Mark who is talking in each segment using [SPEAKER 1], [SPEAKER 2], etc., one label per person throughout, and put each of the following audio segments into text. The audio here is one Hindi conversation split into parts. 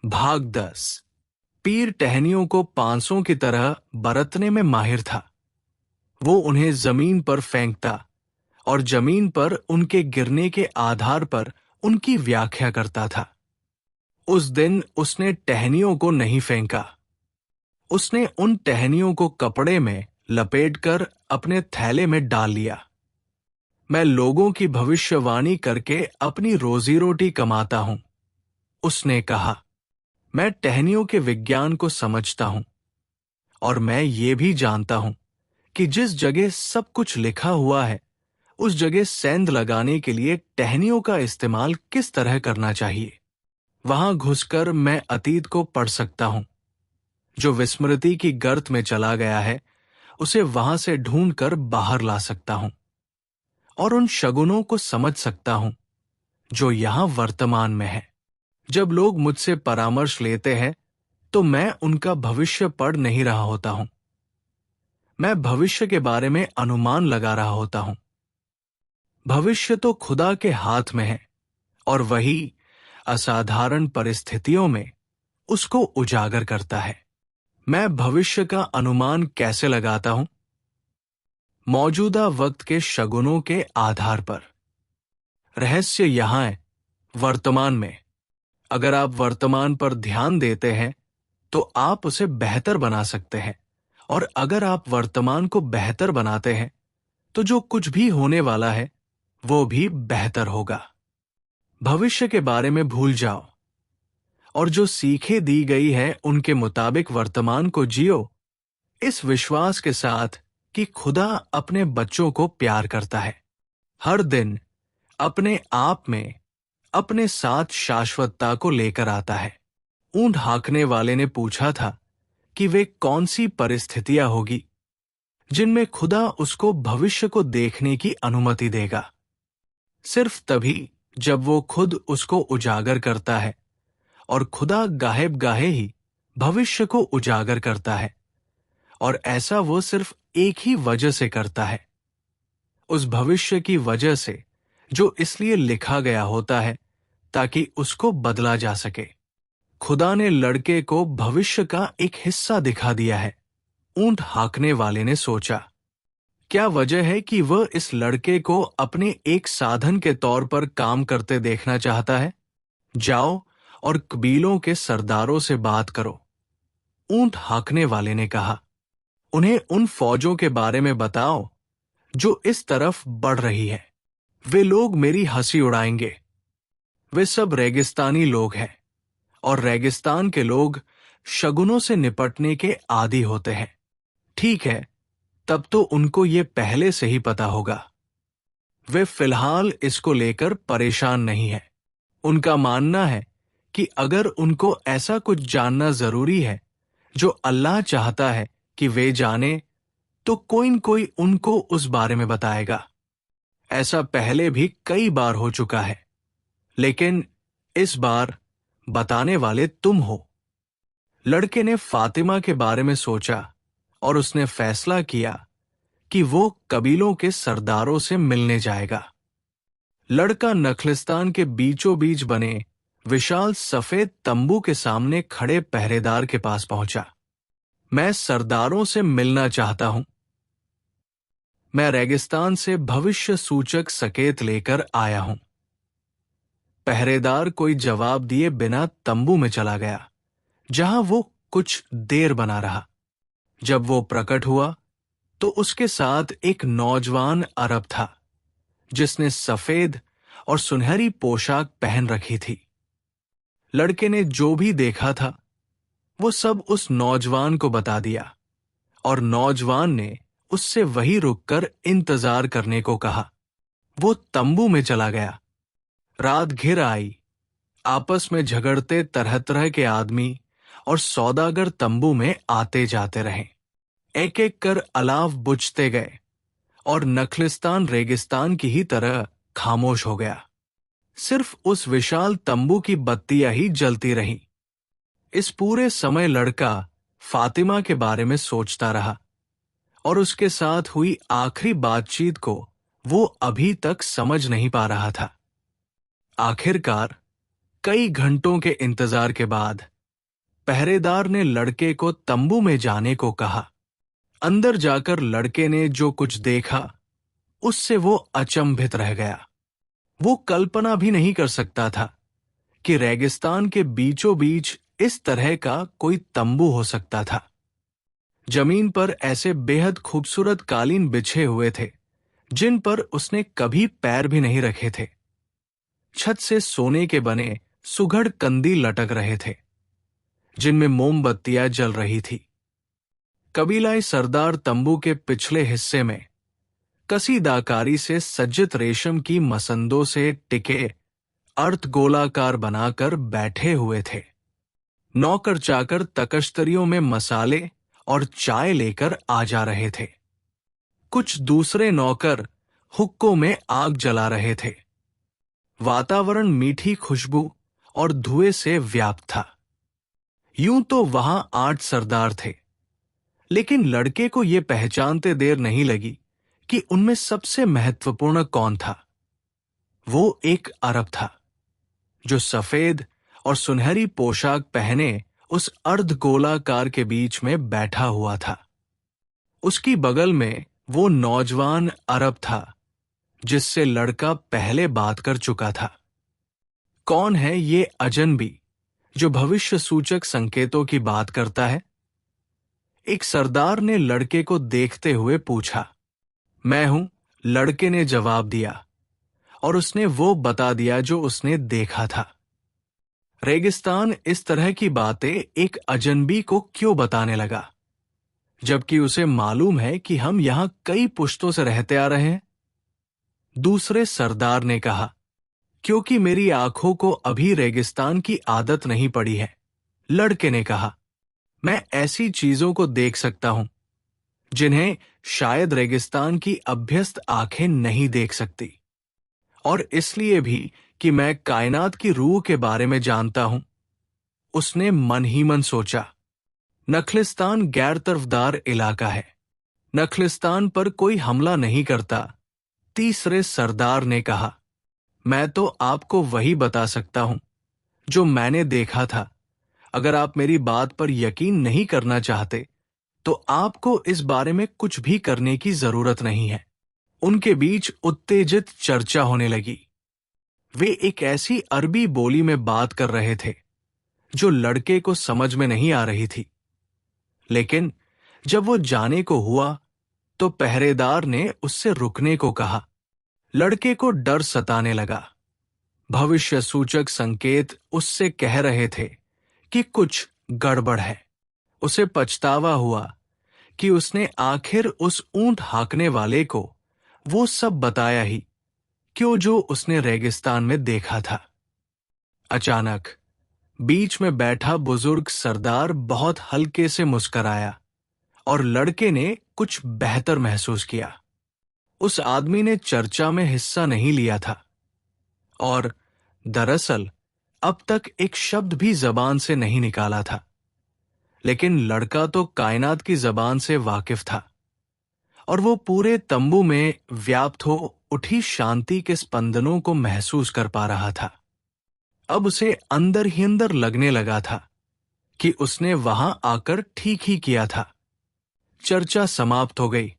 [SPEAKER 1] भाग 10। पीर टहनियों को पांसों की तरह बरतने में माहिर था। वो उन्हें जमीन पर फेंकता और जमीन पर उनके गिरने के आधार पर उनकी व्याख्या करता था। उस दिन उसने टहनियों को नहीं फेंका। उसने उन टहनियों को कपड़े में लपेटकर अपने थैले में डाल लिया। मैं लोगों की भविष्यवाणी करके अपनी रोजी रोटी कमाता हूं, उसने कहा। मैं टहनियों के विज्ञान को समझता हूं और मैं ये भी जानता हूं कि जिस जगह सब कुछ लिखा हुआ है उस जगह सेंध लगाने के लिए टहनियों का इस्तेमाल किस तरह करना चाहिए। वहां घुसकर मैं अतीत को पढ़ सकता हूं। जो विस्मृति की गर्त में चला गया है उसे वहां से ढूंढकर बाहर ला सकता हूं और उन शगुनों को समझ सकता हूं जो यहां वर्तमान में है। जब लोग मुझसे परामर्श लेते हैं तो मैं उनका भविष्य पढ़ नहीं रहा होता हूं। मैं भविष्य के बारे में अनुमान लगा रहा होता हूं। भविष्य तो खुदा के हाथ में है और वही असाधारण परिस्थितियों में उसको उजागर करता है। मैं भविष्य का अनुमान कैसे लगाता हूं? मौजूदा वक्त के शगुनों के आधार पर। रहस्य यहां है, वर्तमान में। अगर आप वर्तमान पर ध्यान देते हैं तो आप उसे बेहतर बना सकते हैं, और अगर आप वर्तमान को बेहतर बनाते हैं तो जो कुछ भी होने वाला है वो भी बेहतर होगा। भविष्य के बारे में भूल जाओ और जो सीखे दी गई है उनके मुताबिक वर्तमान को जियो, इस विश्वास के साथ कि खुदा अपने बच्चों को प्यार करता है। हर दिन अपने आप में अपने साथ शाश्वतता को लेकर आता है। ऊंट हाँकने वाले ने पूछा था कि वे कौन सी परिस्थितियां होगी जिनमें खुदा उसको भविष्य को देखने की अनुमति देगा। सिर्फ तभी जब वो खुद उसको उजागर करता है, और खुदा गाहेब गाहे ही भविष्य को उजागर करता है, और ऐसा वो सिर्फ एक ही वजह से करता है, उस भविष्य की वजह से जो इसलिए लिखा गया होता है ताकि उसको बदला जा सके। खुदा ने लड़के को भविष्य का एक हिस्सा दिखा दिया है। ऊंट हाँकने वाले ने सोचा, क्या वजह है कि वह इस लड़के को अपने एक साधन के तौर पर काम करते देखना चाहता है? जाओ और कबीलों के सरदारों से बात करो, ऊंट हाँकने वाले ने कहा। उन्हें उन फौजों के बारे में बताओ जो इस तरफ बढ़ रही है। वे लोग मेरी हंसी उड़ाएंगे। वे सब रेगिस्तानी लोग हैं, और रेगिस्तान के लोग शगुनों से निपटने के आदी होते हैं। ठीक है, तब तो उनको ये पहले से ही पता होगा। वे फिलहाल इसको लेकर परेशान नहीं है। उनका मानना है कि अगर उनको ऐसा कुछ जानना जरूरी है जो अल्लाह चाहता है कि वे जाने, तो कोई न कोई उनको उस बारे में बताएगा। ऐसा पहले भी कई बार हो चुका है, लेकिन इस बार बताने वाले तुम हो। लड़के ने फातिमा के बारे में सोचा और उसने फैसला किया कि वो कबीलों के सरदारों से मिलने जाएगा। लड़का नखलिस्तान के बीचों बीच बने विशाल सफेद तंबू के सामने खड़े पहरेदार के पास पहुंचा। मैं सरदारों से मिलना चाहता हूं। मैं रेगिस्तान से भविष्य सूचक सकेत लेकर आया हूं। पहरेदार कोई जवाब दिए बिना तंबू में चला गया, जहां वो कुछ देर बना रहा। जब वो प्रकट हुआ तो उसके साथ एक नौजवान अरब था जिसने सफेद और सुनहरी पोशाक पहन रखी थी। लड़के ने जो भी देखा था वो सब उस नौजवान को बता दिया, और नौजवान ने उससे वहीं रुककर इंतजार करने को कहा। वो तंबू में चला गया। रात घिर आई। आपस में झगड़ते तरह तरह के आदमी और सौदागर तंबू में आते जाते रहे। एक एक कर अलाव बुझते गए और नखलिस्तान रेगिस्तान की ही तरह खामोश हो गया। सिर्फ उस विशाल तंबू की बत्तियां ही जलती रहीं। इस पूरे समय लड़का फातिमा के बारे में सोचता रहा, और उसके साथ हुई आखिरी बातचीत को वो अभी तक समझ नहीं पा रहा था। आखिरकार कई घंटों के इंतजार के बाद पहरेदार ने लड़के को तंबू में जाने को कहा। अंदर जाकर लड़के ने जो कुछ देखा उससे वो अचंभित रह गया। वो कल्पना भी नहीं कर सकता था कि रेगिस्तान के बीचों बीच इस तरह का कोई तंबू हो सकता था। जमीन पर ऐसे बेहद खूबसूरत कालीन बिछे हुए थे जिन पर उसने कभी पैर भी नहीं रखे थे। छत से सोने के बने सुघड़ कंदील लटक रहे थे जिनमें मोमबत्तियां जल रही थी। कबीलाई सरदार तंबू के पिछले हिस्से में कसीदाकारी से सज्जित रेशम की मसंदों से टिके अर्धगोलाकार बनाकर बैठे हुए थे। नौकर चाकर तकश्तरियों में मसाले और चाय लेकर आ जा रहे थे। कुछ दूसरे नौकर हुक्कों में आग जला रहे थे। वातावरण मीठी खुशबू और धुएं से व्याप्त था। यूं तो वहां 8 सरदार थे, लेकिन लड़के को यह पहचानते देर नहीं लगी कि उनमें सबसे महत्वपूर्ण कौन था। वो एक अरब था जो सफेद और सुनहरी पोशाक पहने उस अर्धगोलाकार के बीच में बैठा हुआ था। उसकी बगल में वो नौजवान अरब था जिससे लड़का पहले बात कर चुका था। कौन है ये अजनबी जो भविष्य सूचक संकेतों की बात करता है? एक सरदार ने लड़के को देखते हुए पूछा। मैं हूं, लड़के ने जवाब दिया, और उसने वो बता दिया जो उसने देखा था। रेगिस्तान इस तरह की बातें एक अजनबी को क्यों बताने लगा, जबकि उसे मालूम है कि हम यहां कई पुश्तों से रहते आ रहे हैं? दूसरे सरदार ने कहा, क्योंकि मेरी आंखों को अभी रेगिस्तान की आदत नहीं पड़ी है। लड़के ने कहा, मैं ऐसी चीजों को देख सकता हूं जिन्हें शायद रेगिस्तान की अभ्यस्त आंखें नहीं देख सकती, और इसलिए भी कि मैं कायनात की रूह के बारे में जानता हूं। उसने मन ही मन सोचा। नखलिस्तान गैर तरफदार इलाका है। नखलिस्तान पर कोई हमला नहीं करता। तीसरे सरदार ने कहा, मैं तो आपको वही बता सकता हूं जो मैंने देखा था। अगर आप मेरी बात पर यकीन नहीं करना चाहते तो आपको इस बारे में कुछ भी करने की जरूरत नहीं है। उनके बीच उत्तेजित चर्चा होने लगी। वे एक ऐसी अरबी बोली में बात कर रहे थे जो लड़के को समझ में नहीं आ रही थी, लेकिन जब वो जाने को हुआ तो पहरेदार ने उससे रुकने को कहा। लड़के को डर सताने लगा। भविष्य सूचक संकेत उससे कह रहे थे कि कुछ गड़बड़ है। उसे पछतावा हुआ कि उसने आखिर उस ऊंट हाँकने वाले को वो सब बताया ही क्यों जो उसने रेगिस्तान में देखा था। अचानक बीच में बैठा बुजुर्ग सरदार बहुत हल्के से मुस्कराया और लड़के ने कुछ बेहतर महसूस किया। उस आदमी ने चर्चा में हिस्सा नहीं लिया था और दरअसल अब तक एक शब्द भी जबान से नहीं निकाला था, लेकिन लड़का तो कायनात की जबान से वाकिफ था और वो पूरे तंबू में व्याप्त हो उठी शांति के स्पंदनों को महसूस कर पा रहा था। अब उसे अंदर ही अंदर लगने लगा था कि उसने वहां आकर ठीक ही किया था। चर्चा समाप्त हो गई।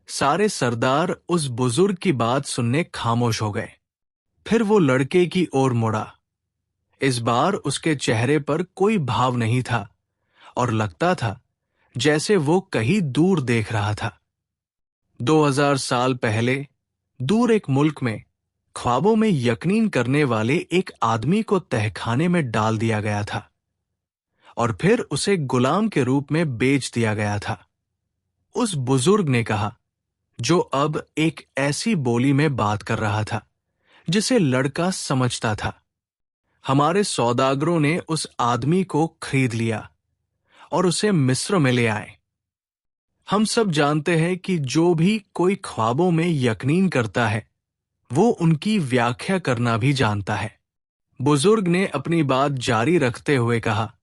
[SPEAKER 1] सारे सरदार उस बुजुर्ग की बात सुनने खामोश हो गए। फिर वो लड़के की ओर मुड़ा। इस बार उसके चेहरे पर कोई भाव नहीं था और लगता था जैसे वो कहीं दूर देख रहा था। 2000 साल पहले दूर एक मुल्क में ख्वाबों में यकीन करने वाले एक आदमी को तहखाने में डाल दिया गया था और फिर उसे गुलाम के रूप में बेच दिया गया था। उस बुजुर्ग ने कहा, जो अब एक ऐसी बोली में बात कर रहा था जिसे लड़का समझता था। हमारे सौदागरों ने उस आदमी को खरीद लिया और उसे मिस्र में ले आए। हम सब जानते हैं कि जो भी कोई ख्वाबों में यकीन करता है वो उनकी व्याख्या करना भी जानता है। बुजुर्ग ने अपनी बात जारी रखते हुए कहा,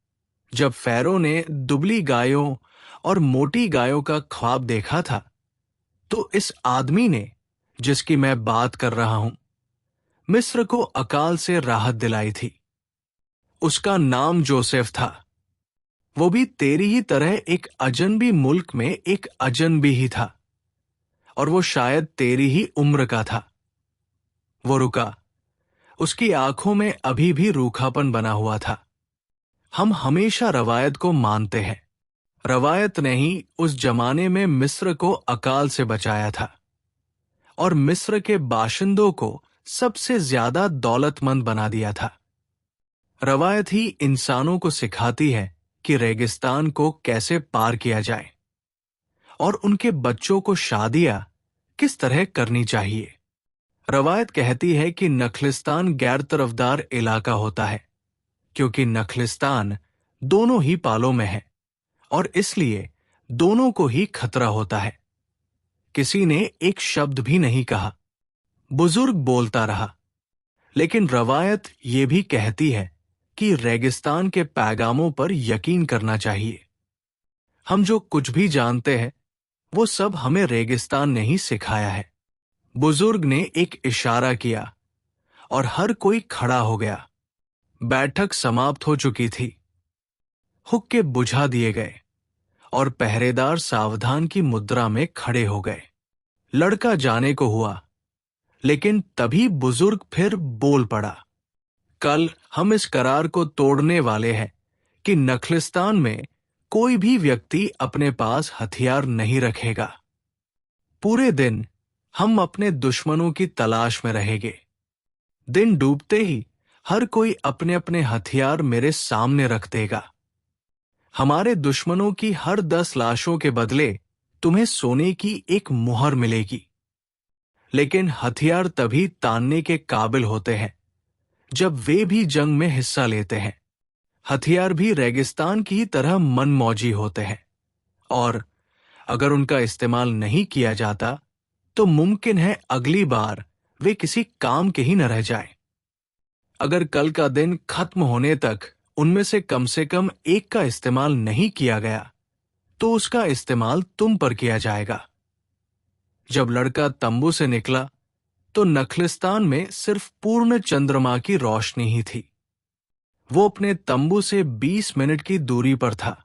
[SPEAKER 1] जब फैरो ने दुबली गायों और मोटी गायों का ख्वाब देखा था तो इस आदमी ने, जिसकी मैं बात कर रहा हूं, मिस्र को अकाल से राहत दिलाई थी। उसका नाम जोसेफ था। वो भी तेरी ही तरह एक अजनबी मुल्क में एक अजनबी ही था, और वो शायद तेरी ही उम्र का था। वो रुका। उसकी आंखों में अभी भी रूखापन बना हुआ था। हम हमेशा रवायत को मानते हैं। रवायत ने ही उस जमाने में मिस्र को अकाल से बचाया था और मिस्र के बाशिंदों को सबसे ज्यादा दौलतमंद बना दिया था। रवायत ही इंसानों को सिखाती है कि रेगिस्तान को कैसे पार किया जाए और उनके बच्चों को शादियां किस तरह करनी चाहिए। रवायत कहती है कि नखलिस्तान गैर तरफदार इलाका होता है, क्योंकि नखलिस्तान दोनों ही पालों में है और इसलिए दोनों को ही खतरा होता है। किसी ने एक शब्द भी नहीं कहा। बुजुर्ग बोलता रहा। लेकिन रवायत ये भी कहती है कि रेगिस्तान के पैगामों पर यकीन करना चाहिए। हम जो कुछ भी जानते हैं वो सब हमें रेगिस्तान ने ही सिखाया है। बुजुर्ग ने एक इशारा किया और हर कोई खड़ा हो गया। बैठक समाप्त हो चुकी थी। हुक्के बुझा दिए गए और पहरेदार सावधान की मुद्रा में खड़े हो गए। लड़का जाने को हुआ, लेकिन तभी बुजुर्ग फिर बोल पड़ा। कल हम इस करार को तोड़ने वाले हैं कि नखलिस्तान में कोई भी व्यक्ति अपने पास हथियार नहीं रखेगा। पूरे दिन हम अपने दुश्मनों की तलाश में रहेंगे। दिन डूबते ही हर कोई अपने अपने हथियार मेरे सामने रख देगा। हमारे दुश्मनों की हर 10 लाशों के बदले तुम्हें सोने की एक मुहर मिलेगी। लेकिन हथियार तभी तानने के काबिल होते हैं जब वे भी जंग में हिस्सा लेते हैं। हथियार भी रेगिस्तान की तरह मनमौजी होते हैं, और अगर उनका इस्तेमाल नहीं किया जाता तो मुमकिन है अगली बार वे किसी काम के ही न रह जाएं। अगर कल का दिन खत्म होने तक उनमें से कम एक का इस्तेमाल नहीं किया गया तो उसका इस्तेमाल तुम पर किया जाएगा। जब लड़का तंबू से निकला तो नखलिस्तान में सिर्फ पूर्ण चंद्रमा की रोशनी ही थी। वो अपने तंबू से 20 मिनट की दूरी पर था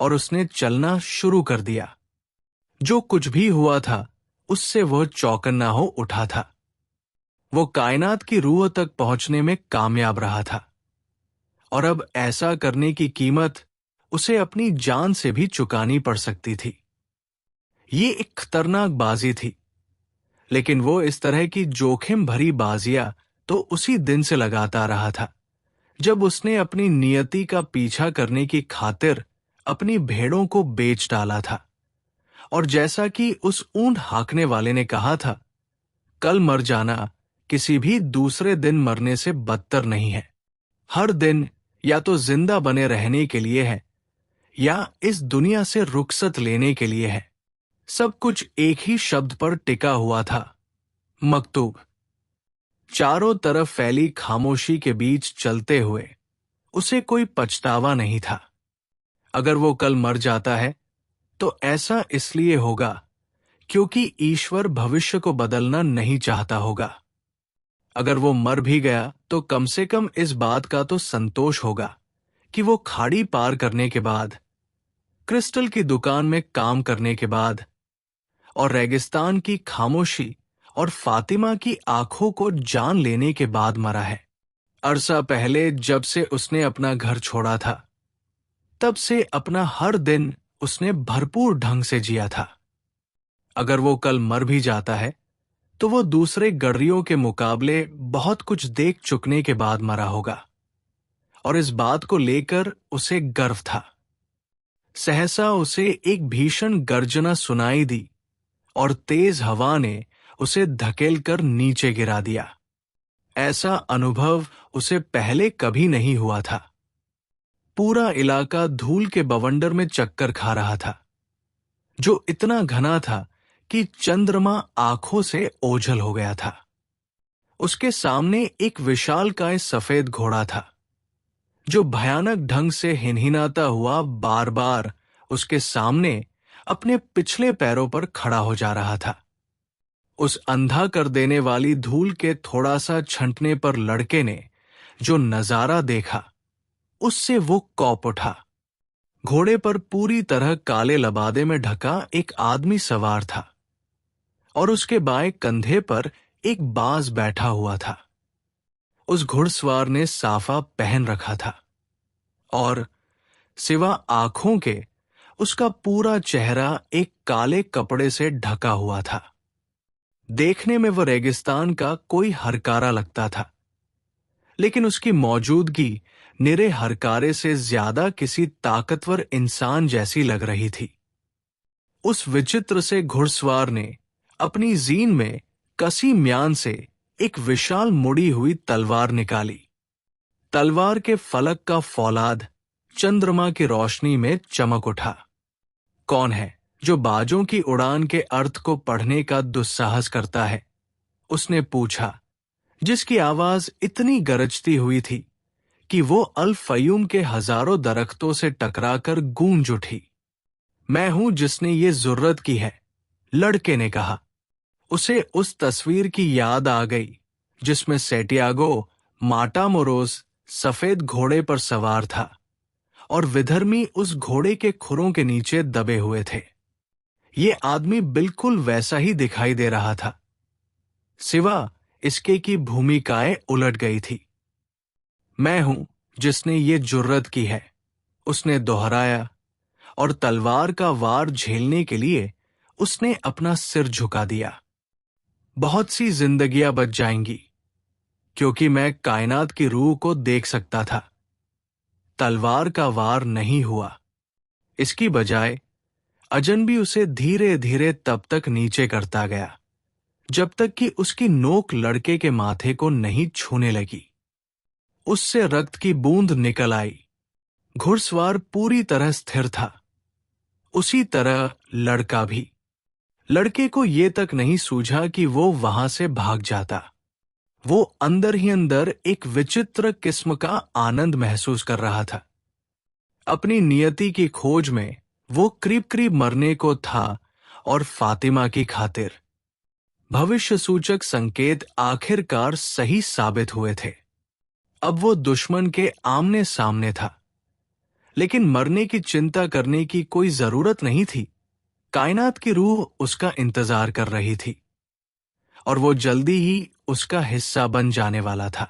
[SPEAKER 1] और उसने चलना शुरू कर दिया। जो कुछ भी हुआ था उससे वह चौकन्ना हो उठा था। वो कायनात की रूह तक पहुंचने में कामयाब रहा था, और अब ऐसा करने की कीमत उसे अपनी जान से भी चुकानी पड़ सकती थी। ये एक खतरनाक बाजी थी, लेकिन वो इस तरह की जोखिम भरी बाजियां तो उसी दिन से लगाता रहा था जब उसने अपनी नियति का पीछा करने की खातिर अपनी भेड़ों को बेच डाला था। और जैसा कि उस ऊंट हाँकने वाले ने कहा था, कल मर जाना किसी भी दूसरे दिन मरने से बदतर नहीं है। हर दिन या तो जिंदा बने रहने के लिए है या इस दुनिया से रुखसत लेने के लिए है। सब कुछ एक ही शब्द पर टिका हुआ था, मकतूब। चारों तरफ फैली खामोशी के बीच चलते हुए उसे कोई पछतावा नहीं था। अगर वो कल मर जाता है तो ऐसा इसलिए होगा क्योंकि ईश्वर भविष्य को बदलना नहीं चाहता होगा। अगर वो मर भी गया तो कम से कम इस बात का तो संतोष होगा कि वो खाड़ी पार करने के बाद, क्रिस्टल की दुकान में काम करने के बाद और रेगिस्तान की खामोशी और फातिमा की आंखों को जान लेने के बाद मरा है। अरसा पहले जब से उसने अपना घर छोड़ा था, तब से अपना हर दिन उसने भरपूर ढंग से जिया था। अगर वो कल मर भी जाता है तो वो दूसरे गडरियों के मुकाबले बहुत कुछ देख चुकने के बाद मरा होगा, और इस बात को लेकर उसे गर्व था। सहसा उसे एक भीषण गर्जना सुनाई दी और तेज हवा ने उसे धकेलकर नीचे गिरा दिया। ऐसा अनुभव उसे पहले कभी नहीं हुआ था। पूरा इलाका धूल के बवंडर में चक्कर खा रहा था, जो इतना घना था कि चंद्रमा आंखों से ओझल हो गया था। उसके सामने एक विशालकाय सफेद घोड़ा था, जो भयानक ढंग से हिनहिनाता हुआ बार बार उसके सामने अपने पिछले पैरों पर खड़ा हो जा रहा था। उस अंधा कर देने वाली धूल के थोड़ा सा छंटने पर लड़के ने जो नजारा देखा, उससे वो कौप उठा। घोड़े पर पूरी तरह काले लबादे में ढका एक आदमी सवार था और उसके बाएं कंधे पर एक बाज बैठा हुआ था। उस घुड़सवार ने साफा पहन रखा था और सिवा आंखों के उसका पूरा चेहरा एक काले कपड़े से ढका हुआ था। देखने में वह रेगिस्तान का कोई हरकारा लगता था, लेकिन उसकी मौजूदगी निरे हरकारे से ज्यादा किसी ताकतवर इंसान जैसी लग रही थी। उस विचित्र से घुड़सवार ने अपनी जीन में कसी म्यान से एक विशाल मुड़ी हुई तलवार निकाली। तलवार के फलक का फौलाद चंद्रमा की रोशनी में चमक उठा। कौन है जो बाजों की उड़ान के अर्थ को पढ़ने का दुस्साहस करता है? उसने पूछा, जिसकी आवाज इतनी गरजती हुई थी कि वो अल फयूम के हजारों दरख्तों से टकराकर गूंज उठी। मैं हूं जिसने ये जुर्रत की है, लड़के ने कहा। उसे उस तस्वीर की याद आ गई जिसमें सैंटियागो माटामोरोस सफेद घोड़े पर सवार था और विधर्मी उस घोड़े के खुरों के नीचे दबे हुए थे। ये आदमी बिल्कुल वैसा ही दिखाई दे रहा था, सिवा इसके की भूमिकाएं उलट गई थी। मैं हूं जिसने ये जुर्रत की है, उसने दोहराया, और तलवार का वार झेलने के लिए उसने अपना सिर झुका दिया। बहुत सी जिंदगियां बच जाएंगी, क्योंकि मैं कायनात की रूह को देख सकता था। तलवार का वार नहीं हुआ। इसकी बजाय अजनबी उसे धीरे धीरे तब तक नीचे करता गया जब तक कि उसकी नोक लड़के के माथे को नहीं छूने लगी। उससे रक्त की बूंद निकल आई। घुड़सवार पूरी तरह स्थिर था, उसी तरह लड़का भी। लड़के को ये तक नहीं सूझा कि वो वहां से भाग जाता। वो अंदर ही अंदर एक विचित्र किस्म का आनंद महसूस कर रहा था। अपनी नियति की खोज में वो करीब करीब मरने को था और फातिमा की खातिर। भविष्य सूचक संकेत आखिरकार सही साबित हुए थे। अब वो दुश्मन के आमने सामने था, लेकिन मरने की चिंता करने की कोई जरूरत नहीं थी। कायनात की रूह उसका इंतजार कर रही थी और वो जल्दी ही उसका हिस्सा बन जाने वाला था।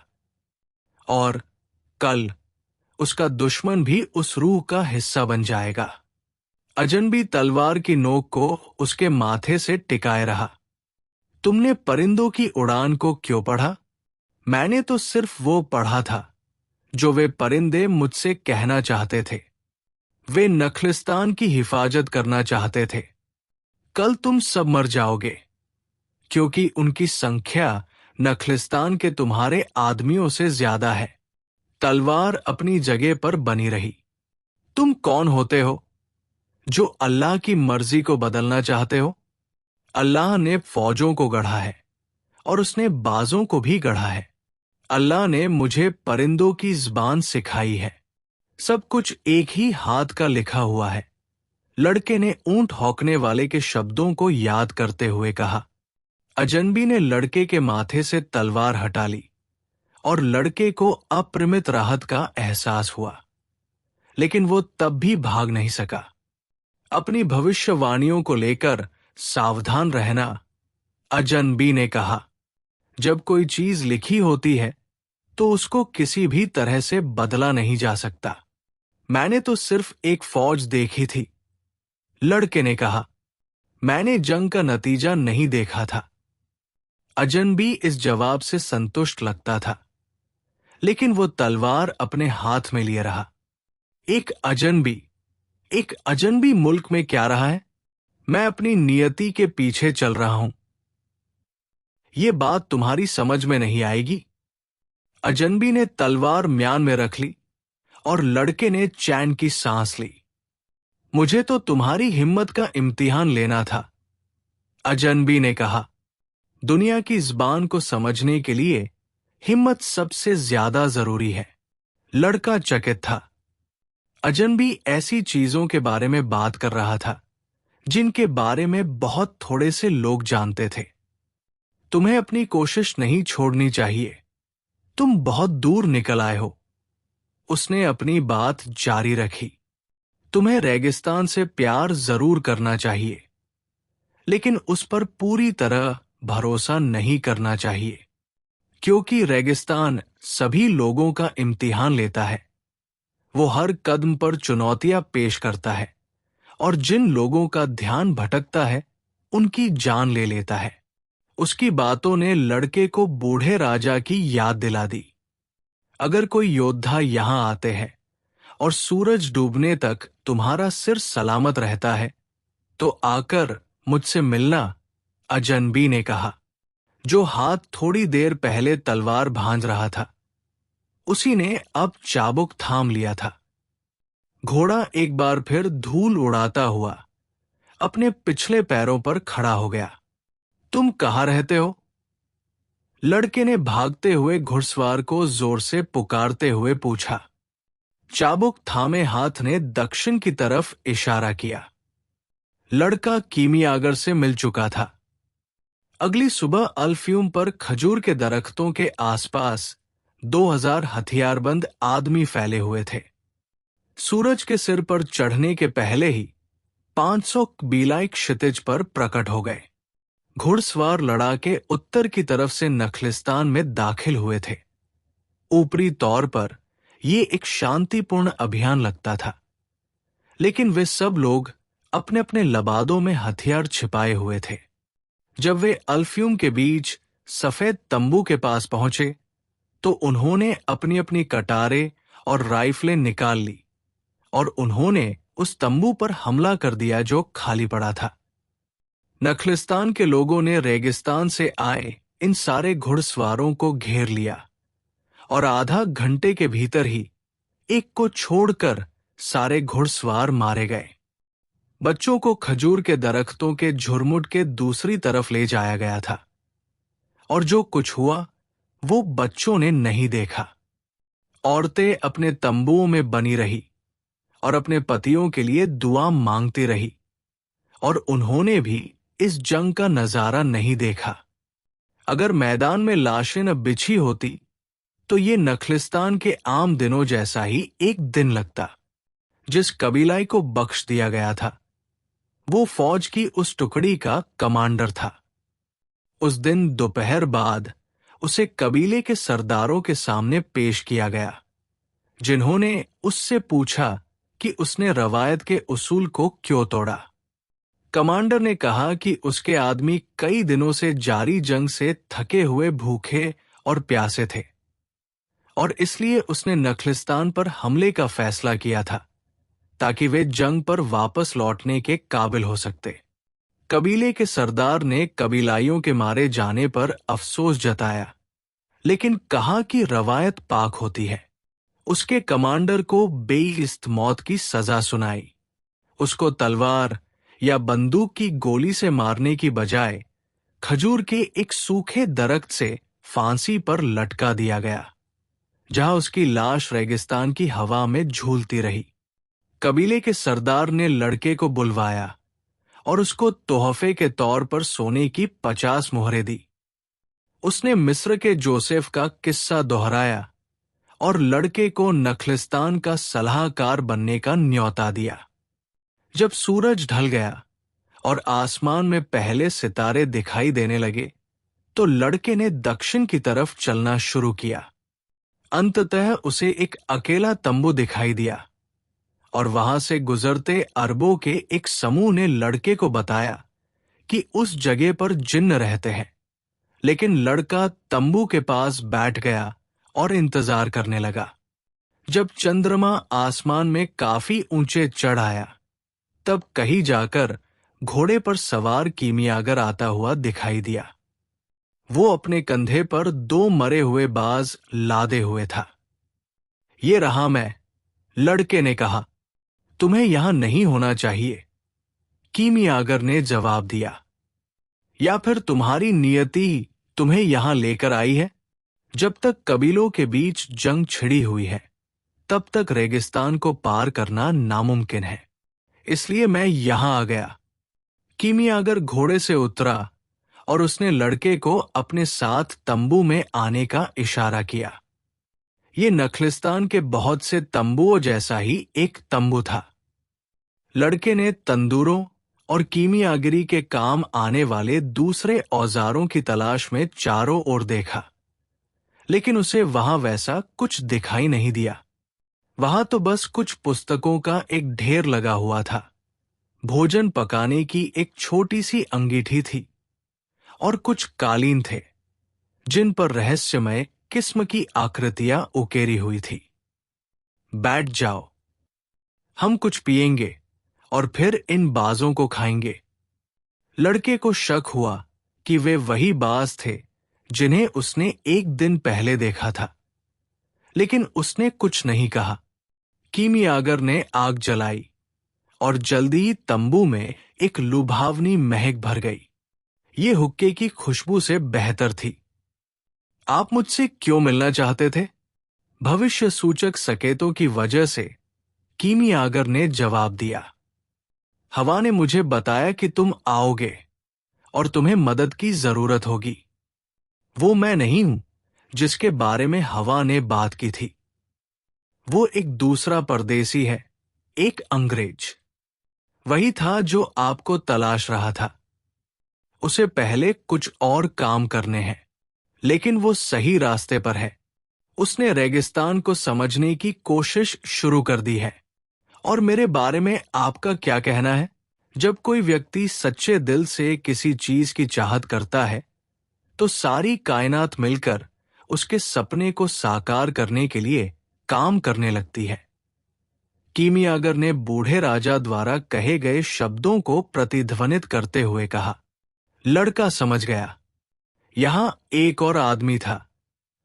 [SPEAKER 1] और कल उसका दुश्मन भी उस रूह का हिस्सा बन जाएगा। अजनबी तलवार की नोक को उसके माथे से टिकाए रहा। तुमने परिंदों की उड़ान को क्यों पढ़ा? मैंने तो सिर्फ वो पढ़ा था जो वे परिंदे मुझसे कहना चाहते थे। वे नखलिस्तान की हिफाजत करना चाहते थे। कल तुम सब मर जाओगे, क्योंकि उनकी संख्या नखलिस्तान के तुम्हारे आदमियों से ज्यादा है। तलवार अपनी जगह पर बनी रही। तुम कौन होते हो जो अल्लाह की मर्जी को बदलना चाहते हो? अल्लाह ने फौजों को गढ़ा है और उसने बाजों को भी गढ़ा है। अल्लाह ने मुझे परिंदों की ज़बान सिखाई है। सब कुछ एक ही हाथ का लिखा हुआ है। लड़के ने ऊंट हौंकने वाले के शब्दों को याद करते हुए कहा। अजनबी ने लड़के के माथे से तलवार हटा ली और लड़के को अप्रमित राहत का एहसास हुआ, लेकिन वो तब भी भाग नहीं सका। अपनी भविष्यवाणियों को लेकर सावधान रहना, अजनबी ने कहा। जब कोई चीज लिखी होती है तो उसको किसी भी तरह से बदला नहीं जा सकता। मैंने तो सिर्फ एक फौज देखी थी, लड़के ने कहा। मैंने जंग का नतीजा नहीं देखा था। अजनबी इस जवाब से संतुष्ट लगता था, लेकिन वो तलवार अपने हाथ में लिए रहा। एक अजनबी मुल्क में क्या रहा है? मैं अपनी नियति के पीछे चल रहा हूं। ये बात तुम्हारी समझ में नहीं आएगी। अजनबी ने तलवार म्यान में रख ली और लड़के ने चैन की सांस ली। मुझे तो तुम्हारी हिम्मत का इम्तिहान लेना था, अजनबी ने कहा। दुनिया की ज़बान को समझने के लिए हिम्मत सबसे ज्यादा जरूरी है। लड़का चकित था। अजनबी ऐसी चीजों के बारे में बात कर रहा था जिनके बारे में बहुत थोड़े से लोग जानते थे। तुम्हें अपनी कोशिश नहीं छोड़नी चाहिए। तुम बहुत दूर निकल आए हो। उसने अपनी बात जारी रखी। तुम्हें रेगिस्तान से प्यार जरूर करना चाहिए, लेकिन उस पर पूरी तरह भरोसा नहीं करना चाहिए, क्योंकि रेगिस्तान सभी लोगों का इम्तिहान लेता है। वो हर कदम पर चुनौतियां पेश करता है और जिन लोगों का ध्यान भटकता है उनकी जान ले लेता है। उसकी बातों ने लड़के को बूढ़े राजा की याद दिला दी। अगर कोई योद्धा यहां आते हैं और सूरज डूबने तक तुम्हारा सिर सलामत रहता है तो आकर मुझसे मिलना, अजनबी ने कहा, जो हाथ थोड़ी देर पहले तलवार भांज रहा था। उसी ने अब चाबुक थाम लिया था। घोड़ा एक बार फिर धूल उड़ाता हुआ अपने पिछले पैरों पर खड़ा हो गया। तुम कहाँ रहते हो? लड़के ने भागते हुए घुड़सवार को जोर से पुकारते हुए पूछा। चाबुक थामे हाथ ने दक्षिण की तरफ इशारा किया। लड़का कीमियागर से मिल चुका था। अगली सुबह अल्फ्यूम पर खजूर के दरख्तों के आसपास 2000 हथियारबंद आदमी फैले हुए थे। सूरज के सिर पर चढ़ने के पहले ही 500 कबीलाई क्षितिज पर प्रकट हो गए। घुड़सवार लड़ाके उत्तर की तरफ से नखलिस्तान में दाखिल हुए थे। ऊपरी तौर पर यह एक शांतिपूर्ण अभियान लगता था, लेकिन वे सब लोग अपने अपने लबादों में हथियार छिपाए हुए थे। जब वे अल्फ्यूम के बीच सफेद तंबू के पास पहुंचे तो उन्होंने अपनी अपनी कटारें और राइफलें निकाल ली और उन्होंने उस तंबू पर हमला कर दिया जो खाली पड़ा था। नखलिस्तान के लोगों ने रेगिस्तान से आए इन सारे घुड़सवारों को घेर लिया और आधा घंटे के भीतर ही एक को छोड़कर सारे घुड़सवार मारे गए। बच्चों को खजूर के दरख्तों के झुरमुट के दूसरी तरफ ले जाया गया था और जो कुछ हुआ वो बच्चों ने नहीं देखा। औरतें अपने तंबुओं में बनी रही और अपने पतियों के लिए दुआ मांगती रही और उन्होंने भी इस जंग का नजारा नहीं देखा। अगर मैदान में लाशें न बिछी होती तो ये नखलिस्तान के आम दिनों जैसा ही एक दिन लगता। जिस कबीलाई को बख्श दिया गया था वो फौज की उस टुकड़ी का कमांडर था। उस दिन दोपहर बाद उसे कबीले के सरदारों के सामने पेश किया गया, जिन्होंने उससे पूछा कि उसने रवायत के उसूल को क्यों तोड़ा। कमांडर ने कहा कि उसके आदमी कई दिनों से जारी जंग से थके हुए, भूखे और प्यासे थे और इसलिए उसने नखलिस्तान पर हमले का फैसला किया था ताकि वे जंग पर वापस लौटने के काबिल हो सकते। कबीले के सरदार ने कबीलाइयों के मारे जाने पर अफसोस जताया, लेकिन कहा कि रवायत पाक होती है। उसके कमांडर को बेइज्जत मौत की सजा सुनाई। उसको तलवार या बंदूक की गोली से मारने की बजाय खजूर के एक सूखे दरख्त से फांसी पर लटका दिया गया, जहां उसकी लाश रेगिस्तान की हवा में झूलती रही। कबीले के सरदार ने लड़के को बुलवाया और उसको तोहफे के तौर पर सोने की 50 मोहरें दी। उसने मिस्र के जोसेफ का किस्सा दोहराया और लड़के को नखलिस्तान का सलाहकार बनने का न्योता दिया। जब सूरज ढल गया और आसमान में पहले सितारे दिखाई देने लगे तो लड़के ने दक्षिण की तरफ चलना शुरू किया। अंततः उसे एक अकेला तंबू दिखाई दिया और वहां से गुजरते अरबों के एक समूह ने लड़के को बताया कि उस जगह पर जिन्न रहते हैं। लेकिन लड़का तंबू के पास बैठ गया और इंतजार करने लगा। जब चंद्रमा आसमान में काफी ऊंचे चढ़ आया तब कहीं जाकर घोड़े पर सवार कीमियागर आता हुआ दिखाई दिया। वो अपने कंधे पर 2 मरे हुए बाज लादे हुए था। ये रहा मैं, लड़के ने कहा। तुम्हें यहां नहीं होना चाहिए, कीमियागर ने जवाब दिया। या फिर तुम्हारी नियति तुम्हें यहां लेकर आई है? जब तक कबीलों के बीच जंग छिड़ी हुई है तब तक रेगिस्तान को पार करना नामुमकिन है, इसलिए मैं यहां आ गया। कीमियागर घोड़े से उतरा और उसने लड़के को अपने साथ तंबू में आने का इशारा किया। ये नखलिस्तान के बहुत से तंबुओं जैसा ही एक तंबू था। लड़के ने तंदूरों और कीमियागिरी के काम आने वाले दूसरे औजारों की तलाश में चारों ओर देखा, लेकिन उसे वहां वैसा कुछ दिखाई नहीं दिया। वहां तो बस कुछ पुस्तकों का एक ढेर लगा हुआ था, भोजन पकाने की एक छोटी सी अंगीठी थी और कुछ कालीन थे जिन पर रहस्यमय किस्म की आकृतियां उकेरी हुई थी। बैठ जाओ, हम कुछ पिएंगे और फिर इन बाजों को खाएंगे। लड़के को शक हुआ कि वे वही बाज थे जिन्हें उसने एक दिन पहले देखा था, लेकिन उसने कुछ नहीं कहा। कीमियागर ने आग जलाई और जल्दी ही तंबू में एक लुभावनी महक भर गई। ये हुक्के की खुशबू से बेहतर थी। आप मुझसे क्यों मिलना चाहते थे? भविष्य सूचक संकेतों की वजह से कीमियागर ने जवाब दिया। हवा ने मुझे बताया कि तुम आओगे और तुम्हें मदद की जरूरत होगी। वो मैं नहीं हूं जिसके बारे में हवा ने बात की थी। वो एक दूसरा परदेसी है, एक अंग्रेज। वही था जो आपको तलाश रहा था। उसे पहले कुछ और काम करने हैं, लेकिन वो सही रास्ते पर है। उसने रेगिस्तान को समझने की कोशिश शुरू कर दी है। और मेरे बारे में आपका क्या कहना है? जब कोई व्यक्ति सच्चे दिल से किसी चीज की चाहत करता है, तो सारी कायनात मिलकर उसके सपने को साकार करने के लिए काम करने लगती है। कीमियागर ने बूढ़े राजा द्वारा कहे गए शब्दों को प्रतिध्वनित करते हुए कहा। लड़का समझ गया। यहां एक और आदमी था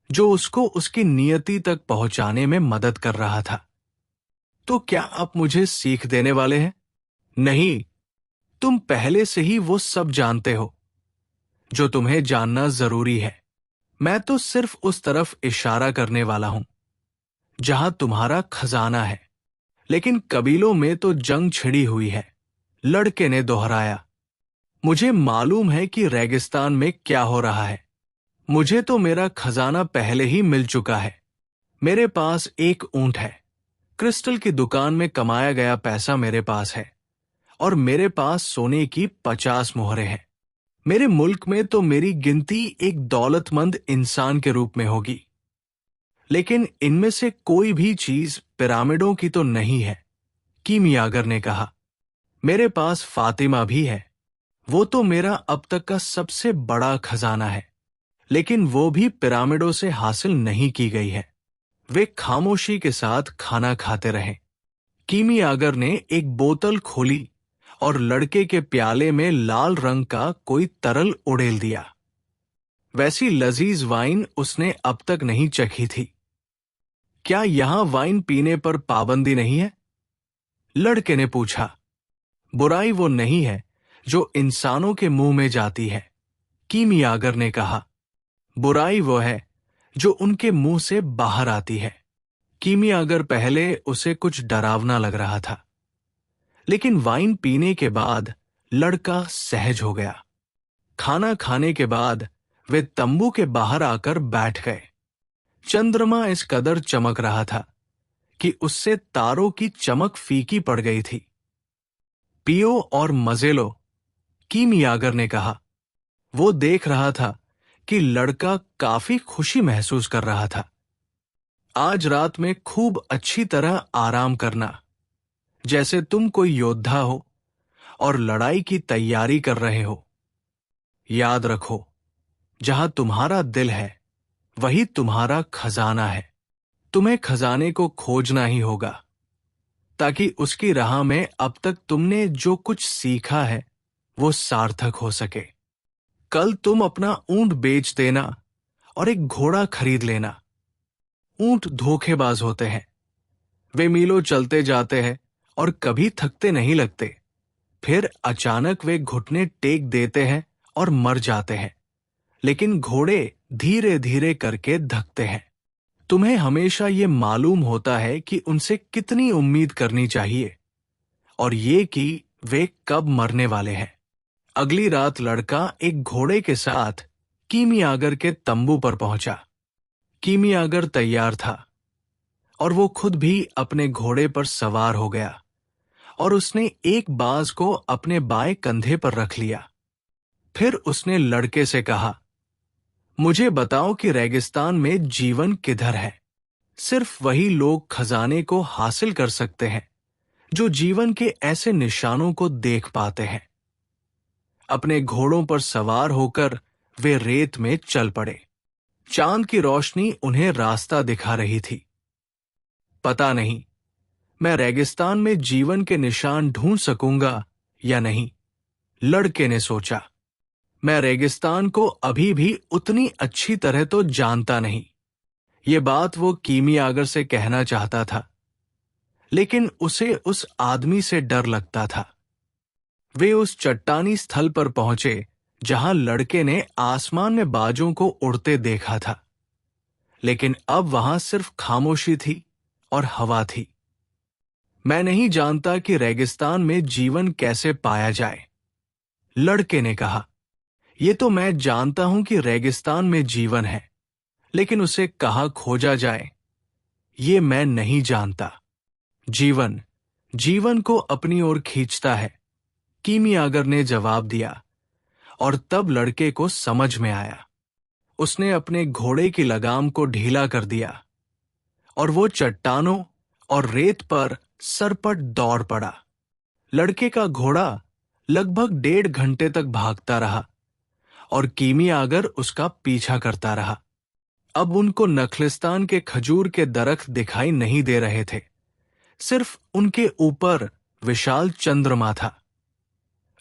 [SPEAKER 1] जो उसको उसकी नियति तक पहुंचाने में मदद कर रहा था। तो क्या आप मुझे सीख देने वाले हैं? नहीं, तुम पहले से ही वो सब जानते हो जो तुम्हें जानना जरूरी है। मैं तो सिर्फ उस तरफ इशारा करने वाला हूं जहां तुम्हारा खजाना है। लेकिन कबीलों में तो जंग छिड़ी हुई है, लड़के ने दोहराया। मुझे मालूम है कि रेगिस्तान में क्या हो रहा है। मुझे तो मेरा खजाना पहले ही मिल चुका है। मेरे पास एक ऊंट है, क्रिस्टल की दुकान में कमाया गया पैसा मेरे पास है, और मेरे पास सोने की 50 मोहरें हैं। मेरे मुल्क में तो मेरी गिनती एक दौलतमंद इंसान के रूप में होगी। लेकिन इनमें से कोई भी चीज पिरामिडों की तो नहीं है, कीमियागर ने कहा। मेरे पास फातिमा भी है। वो तो मेरा अब तक का सबसे बड़ा खजाना है, लेकिन वो भी पिरामिडों से हासिल नहीं की गई है। वे खामोशी के साथ खाना खाते रहे। कीमियागर ने एक बोतल खोली और लड़के के प्याले में लाल रंग का कोई तरल उड़ेल दिया। वैसी लजीज वाइन उसने अब तक नहीं चखी थी। क्या यहां वाइन पीने पर पाबंदी नहीं है? लड़के ने पूछा। बुराई वो नहीं है जो इंसानों के मुंह में जाती है, कीमियागर ने कहा। बुराई वो है जो उनके मुंह से बाहर आती है। कीमियागर पहले उसे कुछ डरावना लग रहा था, लेकिन वाइन पीने के बाद लड़का सहज हो गया। खाना खाने के बाद वे तंबू के बाहर आकर बैठ गए। चंद्रमा इस कदर चमक रहा था कि उससे तारों की चमक फीकी पड़ गई थी। पियो और मजे लो, कीमियागर ने कहा। वो देख रहा था कि लड़का काफी खुशी महसूस कर रहा था। आज रात में खूब अच्छी तरह आराम करना, जैसे तुम कोई योद्धा हो और लड़ाई की तैयारी कर रहे हो। याद रखो, जहां तुम्हारा दिल है वही तुम्हारा खजाना है। तुम्हें खजाने को खोजना ही होगा, ताकि उसकी राह में अब तक तुमने जो कुछ सीखा है वो सार्थक हो सके। कल तुम अपना ऊंट बेच देना और एक घोड़ा खरीद लेना। ऊंट धोखेबाज होते हैं। वे मीलों चलते जाते हैं और कभी थकते नहीं लगते। फिर अचानक वे घुटने टेक देते हैं और मर जाते हैं। लेकिन घोड़े धीरे धीरे करके धकते हैं। तुम्हें हमेशा ये मालूम होता है कि उनसे कितनी उम्मीद करनी चाहिए, और ये कि वे कब मरने वाले हैं। अगली रात लड़का एक घोड़े के साथ कीमियागर के तंबू पर पहुंचा। कीमियागर तैयार था और वो खुद भी अपने घोड़े पर सवार हो गया और उसने एक बाज को अपने बाएं कंधे पर रख लिया। फिर उसने लड़के से कहा, मुझे बताओ कि रेगिस्तान में जीवन किधर है। सिर्फ वही लोग खजाने को हासिल कर सकते हैं जो जीवन के ऐसे निशानों को देख पाते हैं। अपने घोड़ों पर सवार होकर वे रेत में चल पड़े। चांद की रोशनी उन्हें रास्ता दिखा रही थी। पता नहीं मैं रेगिस्तान में जीवन के निशान ढूंढ सकूंगा या नहीं, लड़के ने सोचा। मैं रेगिस्तान को अभी भी उतनी अच्छी तरह तो जानता नहीं। ये बात वो कीमियागर से कहना चाहता था, लेकिन उसे उस आदमी से डर लगता था। वे उस चट्टानी स्थल पर पहुंचे जहां लड़के ने आसमान में बाजों को उड़ते देखा था, लेकिन अब वहां सिर्फ खामोशी थी और हवा थी। मैं नहीं जानता कि रेगिस्तान में जीवन कैसे पाया जाए, लड़के ने कहा। ये तो मैं जानता हूं कि रेगिस्तान में जीवन है, लेकिन उसे कहाँ खोजा जाए ये मैं नहीं जानता। जीवन जीवन को अपनी ओर खींचता है, कीमियागर ने जवाब दिया। और तब लड़के को समझ में आया। उसने अपने घोड़े की लगाम को ढीला कर दिया और वो चट्टानों और रेत पर सरपट दौड़ पड़ा। लड़के का घोड़ा लगभग 1.5 घंटे तक भागता रहा और कीमियागर उसका पीछा करता रहा। अब उनको नखलिस्तान के खजूर के दरख्त दिखाई नहीं दे रहे थे, सिर्फ उनके ऊपर विशाल चंद्रमा था।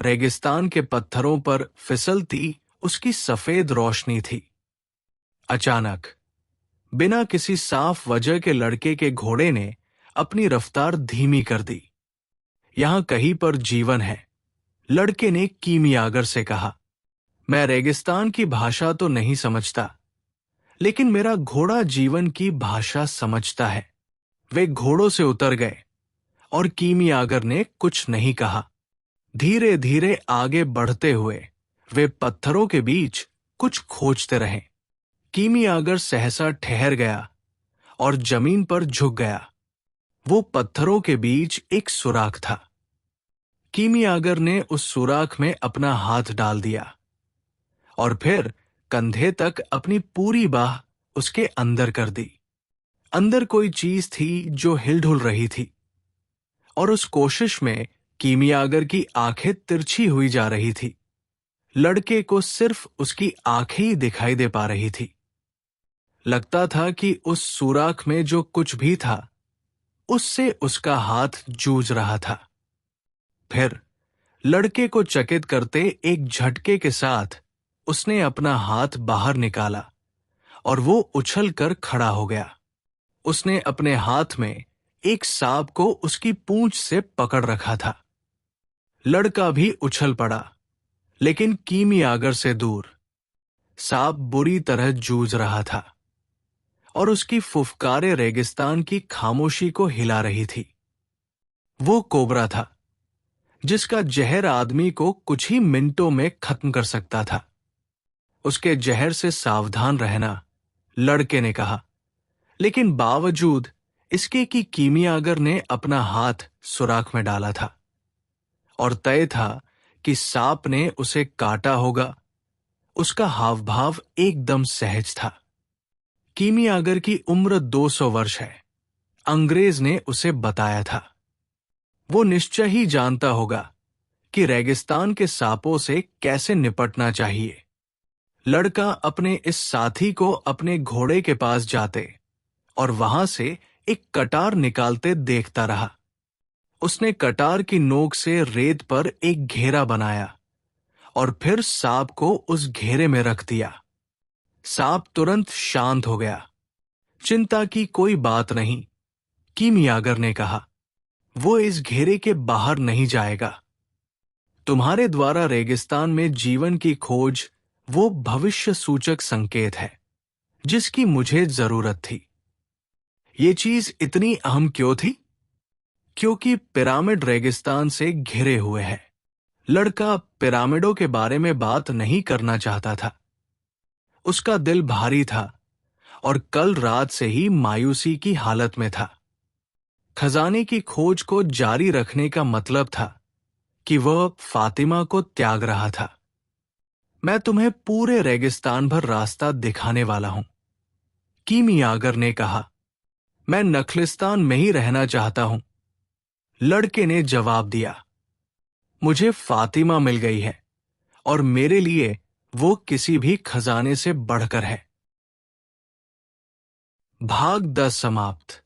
[SPEAKER 1] रेगिस्तान के पत्थरों पर फिसलती उसकी सफेद रोशनी थी। अचानक बिना किसी साफ वजह के लड़के के घोड़े ने अपनी रफ्तार धीमी कर दी। यहां कहीं पर जीवन है, लड़के ने कीमियागर से कहा। मैं रेगिस्तान की भाषा तो नहीं समझता, लेकिन मेरा घोड़ा जीवन की भाषा समझता है। वे घोड़ों से उतर गए और कीमियागर ने कुछ नहीं कहा। धीरे धीरे आगे बढ़ते हुए वे पत्थरों के बीच कुछ खोजते रहे। कीमियागर सहसा ठहर गया और जमीन पर झुक गया। वो पत्थरों के बीच एक सुराख था। कीमियागर ने उस सुराख में अपना हाथ डाल दिया और फिर कंधे तक अपनी पूरी बाह उसके अंदर कर दी। अंदर कोई चीज थी जो हिलडुल रही थी, और उस कोशिश में कीमियागर की आंखें तिरछी हुई जा रही थी। लड़के को सिर्फ उसकी आंखें ही दिखाई दे पा रही थी। लगता था कि उस सुराख में जो कुछ भी था, उससे उसका हाथ जूझ रहा था। फिर लड़के को चकित करते एक झटके के साथ उसने अपना हाथ बाहर निकाला और वो उछलकर खड़ा हो गया। उसने अपने हाथ में एक सांप को उसकी पूंछ से पकड़ रखा था। लड़का भी उछल पड़ा, लेकिन कीमियागर से दूर। सांप बुरी तरह जूझ रहा था और उसकी फुफकारे रेगिस्तान की खामोशी को हिला रही थी। वो कोबरा था जिसका जहर आदमी को कुछ ही मिनटों में खत्म कर सकता था। उसके जहर से सावधान रहना, लड़के ने कहा, लेकिन बावजूद इसके कि कीमियागर ने अपना हाथ सुराख में डाला था और तय था कि सांप ने उसे काटा होगा। उसका हाव भाव एकदम सहज था। कीमियागर की उम्र 200 वर्ष है, अंग्रेज ने उसे बताया था। वो निश्चय ही जानता होगा कि रेगिस्तान के सांपों से कैसे निपटना चाहिए। लड़का अपने इस साथी को अपने घोड़े के पास जाते और वहां से एक कटार निकालते देखता रहा। उसने कटार की नोक से रेत पर एक घेरा बनाया और फिर सांप को उस घेरे में रख दिया। सांप तुरंत शांत हो गया। चिंता की कोई बात नहीं, कीमियागर ने कहा। वो इस घेरे के बाहर नहीं जाएगा। तुम्हारे द्वारा रेगिस्तान में जीवन की खोज वो भविष्य सूचक संकेत है जिसकी मुझे जरूरत थी। ये चीज इतनी अहम क्यों थी? क्योंकि पिरामिड रेगिस्तान से घिरे हुए हैं। लड़का पिरामिडों के बारे में बात नहीं करना चाहता था। उसका दिल भारी था और कल रात से ही मायूसी की हालत में था। खजाने की खोज को जारी रखने का मतलब था कि वह फातिमा को त्याग रहा था। मैं तुम्हें पूरे रेगिस्तान भर रास्ता दिखाने वाला हूं, कीमियागर ने कहा। मैं नखलिस्तान में ही रहना चाहता हूं, लड़के ने जवाब दिया। मुझे फातिमा मिल गई है और मेरे लिए वो किसी भी खजाने से बढ़कर है। भाग 10 समाप्त।